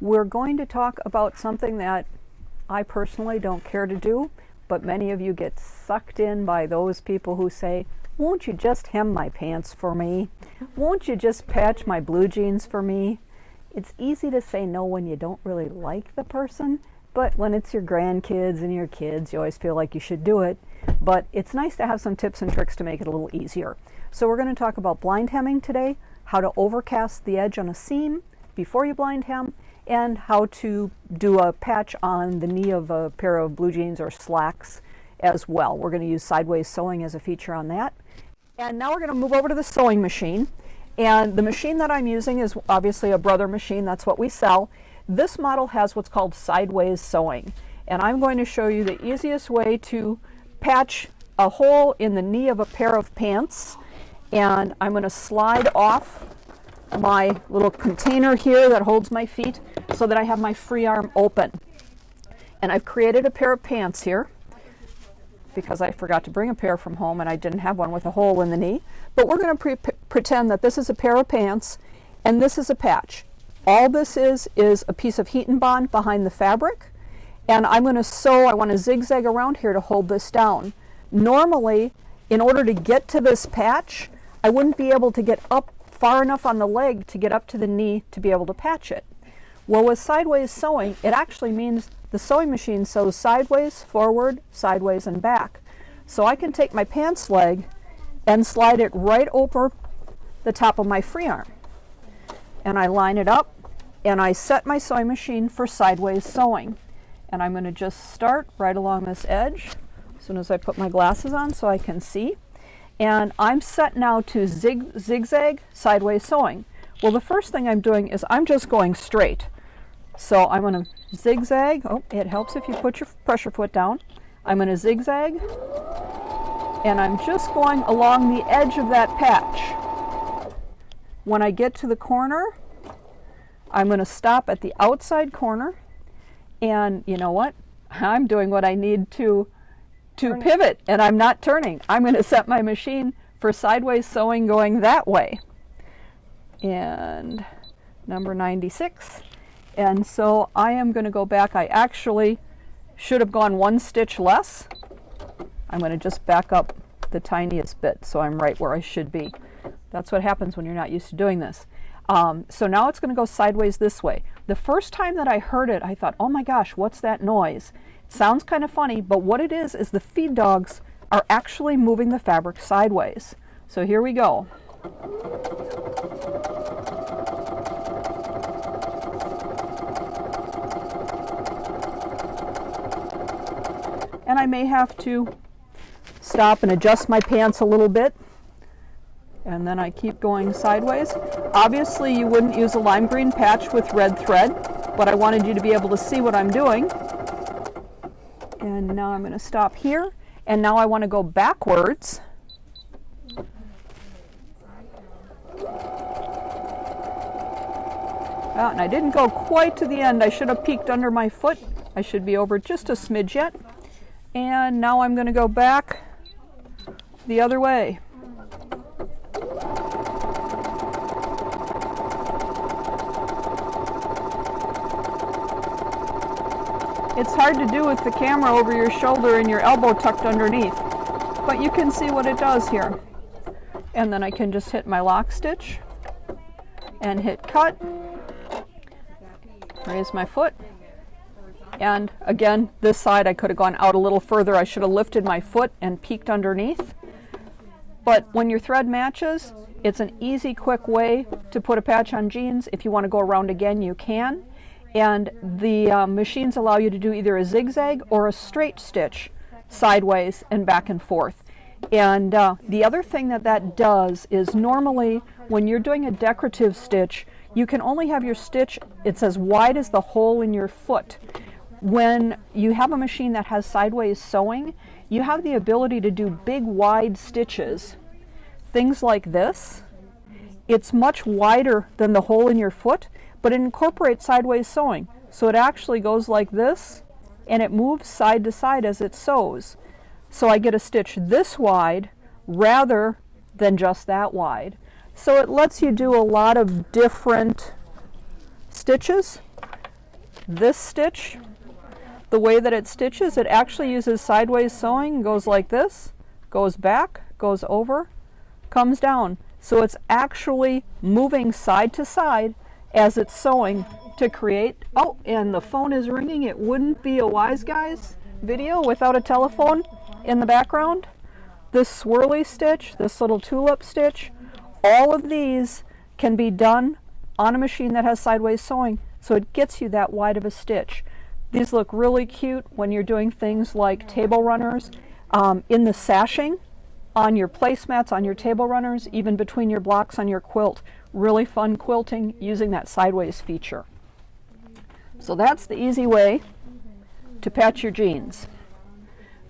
We're going to talk about something that I personally don't care to do, but many of you get sucked in by those people who say, won't you just hem my pants for me? Won't you just patch my blue jeans for me? It's easy to say no when you don't really like the person, but when it's your grandkids and your kids, you always feel like you should do it. But it's nice to have some tips and tricks to make it a little easier. So we're going to talk about blind hemming today, how to overcast the edge on a seam before you blind hem, and how to do a patch on the knee of a pair of blue jeans or slacks as well. We're going to use sideways sewing as a feature on that. And now we're going to move over to the sewing machine. And the machine that I'm using is obviously a Brother machine. That's what we sell. This model has what's called sideways sewing. And I'm going to show you the easiest way to patch a hole in the knee of a pair of pants. And I'm going to slide off my little container here that holds my feet so that I have my free arm open. And I've created a pair of pants here because I forgot to bring a pair from home and I didn't have one with a hole in the knee. But we're going to pretend that this is a pair of pants and this is a patch. All this is a piece of heat and bond behind the fabric. And I'm going to sew, I want to zigzag around here to hold this down. Normally, in order to get to this patch, I wouldn't be able to get up far enough on the leg to get up to the knee to be able to patch it. Well, with sideways sewing, it actually means the sewing machine sews sideways, forward, sideways, and back. So I can take my pants leg and slide it right over the top of my free arm. And I line it up and I set my sewing machine for sideways sewing. And I'm going to just start right along this edge as soon as I put my glasses on so I can see. And I'm set now to zigzag sideways sewing. Well, the first thing I'm doing is I'm just going straight. So I'm going to zigzag. Oh, it helps if you put your pressure foot down. I'm going to zigzag. And I'm just going along the edge of that patch. When I get to the corner, I'm going to stop at the outside corner. And you know what? I'm doing what I need to pivot, and I'm not turning. I'm going to set my machine for sideways sewing going that way. And number 96. And so I am going to go back. I actually should have gone one stitch less. I'm going to just back up the tiniest bit so I'm right where I should be. That's what happens when you're not used to doing this. So now it's going to go sideways this way. The first time that I heard it, I thought, oh my gosh, what's that noise? It sounds kind of funny, but what it is the feed dogs are actually moving the fabric sideways. So here we go. And I may have to stop and adjust my pants a little bit. And then I keep going sideways. Obviously, you wouldn't use a lime green patch with red thread, but I wanted you to be able to see what I'm doing. And now I'm going to stop here. And now I want to go backwards. And I didn't go quite to the end. I should have peeked under my foot. I should be over just a smidge yet. And now I'm going to go back the other way. It's hard to do with the camera over your shoulder and your elbow tucked underneath, but you can see what it does here. And then I can just hit my lock stitch and hit cut, raise my foot, and again, this side I could have gone out a little further. I should have lifted my foot and peeked underneath. But when your thread matches, it's an easy, quick way to put a patch on jeans. If you want to go around again, you can. And the machines allow you to do either a zigzag or a straight stitch sideways and back and forth. And the other thing that does is normally when you're doing a decorative stitch, you can only have your stitch, it's as wide as the hole in your foot. When you have a machine that has sideways sewing, you have the ability to do big wide stitches. Things like this. It's much wider than the hole in your foot, but it incorporates sideways sewing. So it actually goes like this, and it moves side to side as it sews. So I get a stitch this wide rather than just that wide. So it lets you do a lot of different stitches. This stitch, the way that it stitches, it actually uses sideways sewing, goes like this, goes back, goes over, comes down. So it's actually moving side to side as it's sewing to create, oh, and the phone is ringing. It wouldn't be a Wise Guys video without a telephone in the background. This swirly stitch, this little tulip stitch, all of these can be done on a machine that has sideways sewing, so it gets you that wide of a stitch. These look really cute when you're doing things like table runners, in the sashing, on your placemats, on your table runners, even between your blocks on your quilt. Really fun quilting using that sideways feature. So that's the easy way to patch your jeans.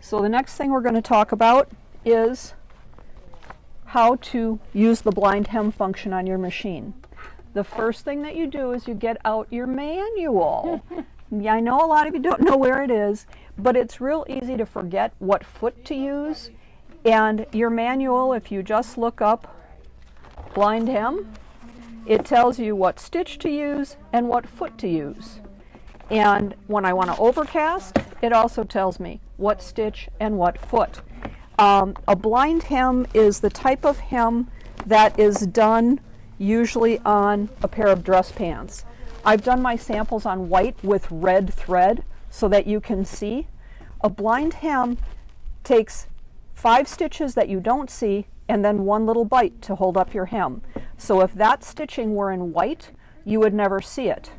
So the next thing we're going to talk about is how to use the blind hem function on your machine. The first thing that you do is you get out your manual. Yeah, I know a lot of you don't know where it is, but it's real easy to forget what foot to use. And your manual, if you just look up blind hem, it tells you what stitch to use and what foot to use. And when I want to overcast, it also tells me what stitch and what foot. A blind hem is the type of hem that is done usually on a pair of dress pants. I've done my samples on white with red thread so that you can see. A blind hem takes 5 stitches that you don't see and then 1 little bite to hold up your hem. So if that stitching were in white, you would never see it.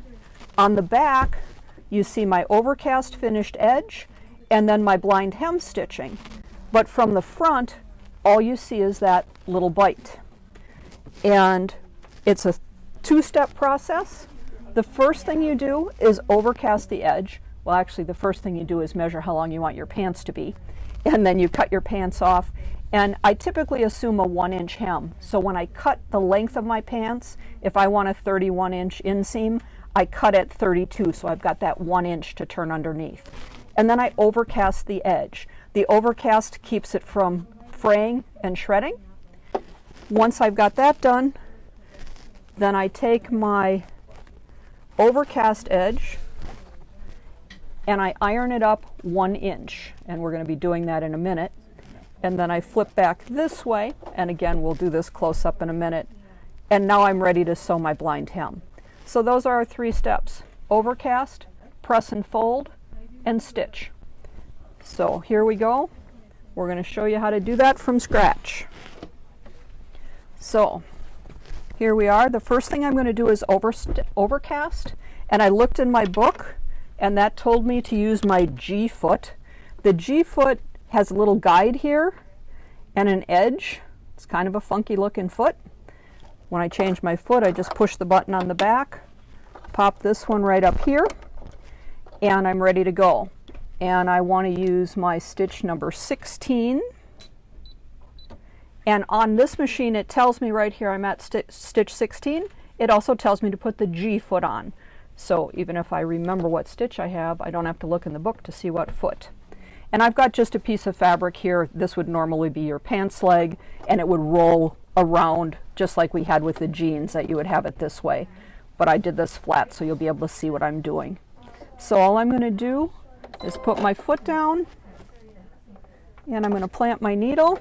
On the back, you see my overcast finished edge and then my blind hem stitching. But from the front, all you see is that little bite. And it's a 2-step process. The first thing you do is overcast the edge. Well, actually, the first thing you do is measure how long you want your pants to be. And then you cut your pants off. And I typically assume a 1-inch hem. So when I cut the length of my pants, if I want a 31-inch inseam, I cut at 32, so I've got that 1 inch to turn underneath. And then I overcast the edge. The overcast keeps it from fraying and shredding. Once I've got that done, then I take my overcast edge and I iron it up 1 inch. And we're going to be doing that in a minute. And then I flip back this way, and again, we'll do this close up in a minute. And now I'm ready to sew my blind hem. So those are our 3 steps: overcast, press and fold, and stitch. So here we go. We're going to show you how to do that from scratch. So here we are. The first thing I'm going to do is overcast. And I looked in my book, and that told me to use my G foot. The G foot has a little guide here and an edge. It's kind of a funky looking foot. When I change my foot, I just push the button on the back, pop this one right up here, and I'm ready to go. And I want to use my stitch number 16. And on this machine, it tells me right here I'm at stitch 16. It also tells me to put the G foot on. So even if I remember what stitch I have, I don't have to look in the book to see what foot. And I've got just a piece of fabric here. This would normally be your pants leg, and it would roll around just like we had with the jeans, that you would have it this way. But I did this flat so you'll be able to see what I'm doing. So all I'm going to do is put my foot down, and I'm going to plant my needle.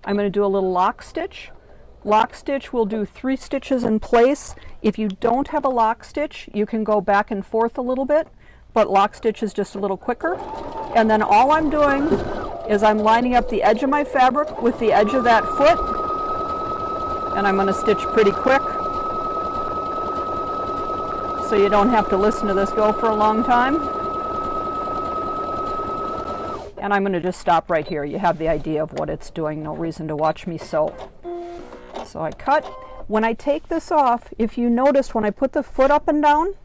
I'm going to do a little lock stitch. Lock stitch will do 3 stitches in place. If you don't have a lock stitch, you can go back and forth a little bit, but lock stitch is just a little quicker. And then all I'm doing is I'm lining up the edge of my fabric with the edge of that foot, and I'm going to stitch pretty quick so you don't have to listen to this go for a long time. And I'm going to just stop right here. You have the idea of what it's doing. No reason to watch me sew. So I cut. When I take this off, if you notice when I put the foot up and down,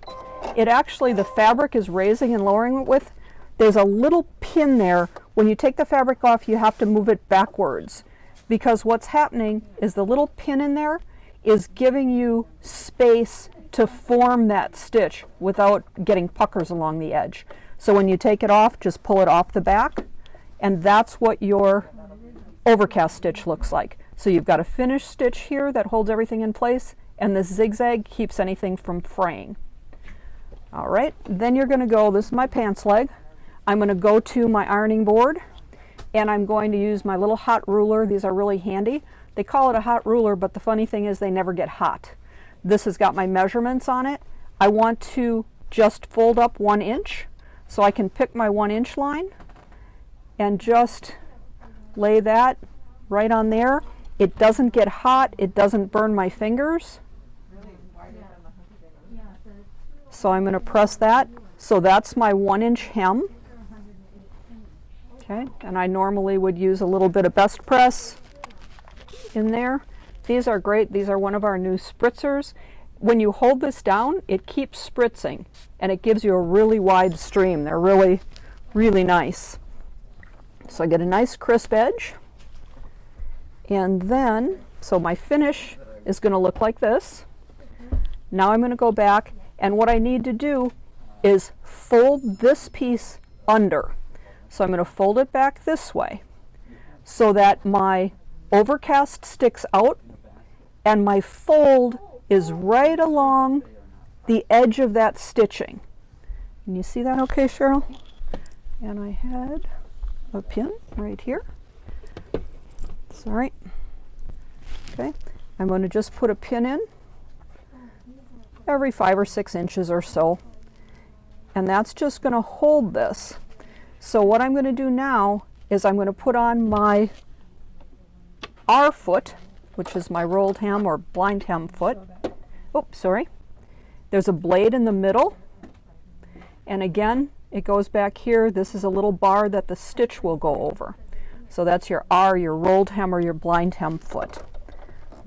it actually, the fabric is raising and lowering it with. There's a little pin there. When you take the fabric off, you have to move it backwards, because what's happening is the little pin in there is giving you space to form that stitch without getting puckers along the edge. So when you take it off, just pull it off the back, and that's what your overcast stitch looks like. So you've got a finished stitch here that holds everything in place, and this zigzag keeps anything from fraying. All right, then you're going to go, this is my pants leg. I'm going to go to my ironing board, and I'm going to use my little hot ruler. These are really handy. They call it a hot ruler, but the funny thing is they never get hot. This has got my measurements on it. I want to just fold up 1 inch, so I can pick my 1 inch line and just lay that right on there. It doesn't get hot, it doesn't burn my fingers. So I'm going to press that. So that's my 1 inch hem. Okay, and I normally would use a little bit of best press in there. These are great. These are one of our new spritzers. When you hold this down, it keeps spritzing and it gives you a really wide stream. They're really, really nice. So I get a nice crisp edge. And then, so my finish is going to look like this. Now I'm going to go back, and what I need to do is fold this piece under. So I'm going to fold it back this way so that my overcast sticks out and my fold is right along the edge of that stitching. Can you see that okay, Cheryl? And I had a pin right here. Sorry. Okay, I'm going to just put a pin in every 5 or 6 inches or so, and that's just going to hold this. So what I'm going to do now is I'm going to put on my R foot, which is my rolled hem or blind hem foot. Oops, sorry. There's a blade in the middle, and again it goes back here. This is a little bar that the stitch will go over. So that's your R, your rolled hem or your blind hem foot.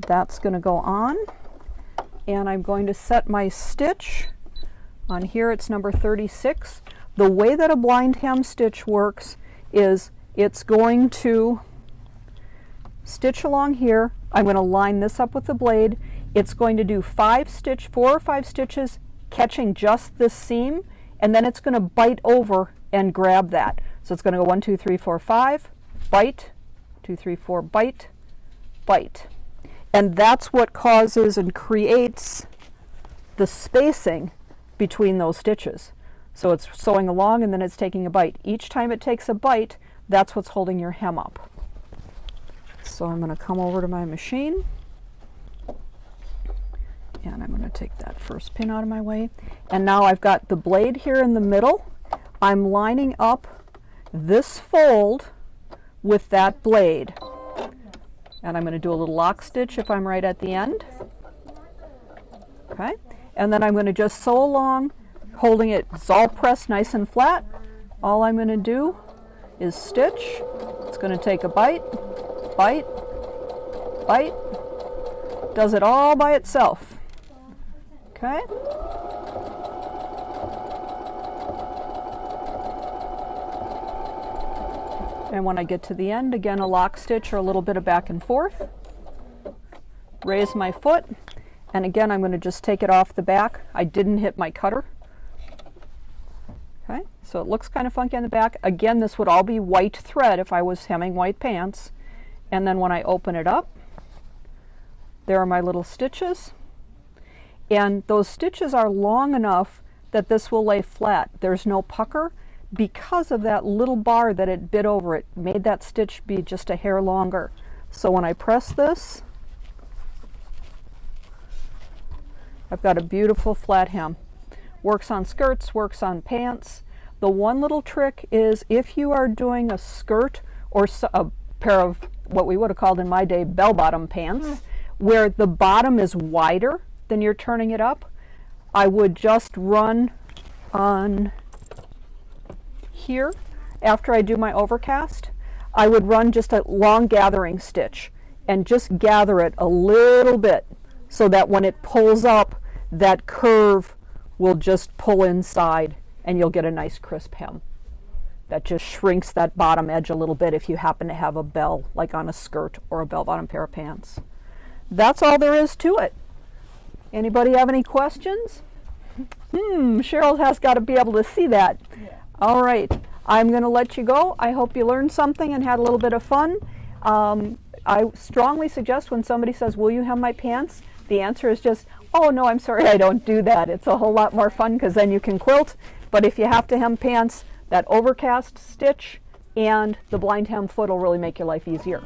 That's going to go on, and I'm going to set my stitch on here. It's number 36. The way that a blind hem stitch works is it's going to stitch along here. I'm going to line this up with the blade. It's going to do 4 or 5 stitches catching just this seam, and then it's going to bite over and grab that. So it's going to go 1, 2, 3, 4, 5, bite, 2, 3, 4, bite, bite. And that's what causes and creates the spacing between those stitches. So it's sewing along and then it's taking a bite. Each time it takes a bite, that's what's holding your hem up. So I'm going to come over to my machine, and I'm going to take that first pin out of my way. And now I've got the blade here in the middle. I'm lining up this fold with that blade. And I'm going to do a little lock stitch if I'm right at the end. Okay, and then I'm going to just sew along, holding it, it's all pressed nice and flat. All I'm going to do is stitch. It's going to take a bite, bite, bite. Does it all by itself. Okay. And when I get to the end, again, a lock stitch or a little bit of back and forth. Raise my foot, and again, I'm going to just take it off the back. I didn't hit my cutter. Okay, so it looks kind of funky on the back. Again, this would all be white thread if I was hemming white pants. And then when I open it up, there are my little stitches. And those stitches are long enough that this will lay flat. There's no pucker. Because of that little bar that it bit over, it made that stitch be just a hair longer. So when I press this, I've got a beautiful flat hem. Works on skirts, works on pants. The one little trick is if you are doing a skirt or a pair of what we would have called in my day bell-bottom pants, where the bottom is wider than you're turning it up, I would just run on here after I do my overcast. I would run just a long gathering stitch and just gather it a little bit so that when it pulls up, that curve will just pull inside and you'll get a nice crisp hem. That just shrinks that bottom edge a little bit if you happen to have a bell like on a skirt or a bell-bottom pair of pants. That's all there is to it. Anybody have any questions? Cheryl has got to be able to see that. Yeah. All right, I'm going to let you go. I hope you learned something and had a little bit of fun. I strongly suggest when somebody says, "Will you hem my pants?" the answer is just, Oh no, I'm sorry, I don't do that. It's a whole lot more fun because then you can quilt. But if you have to hem pants, that overcast stitch and the blind hem foot will really make your life easier.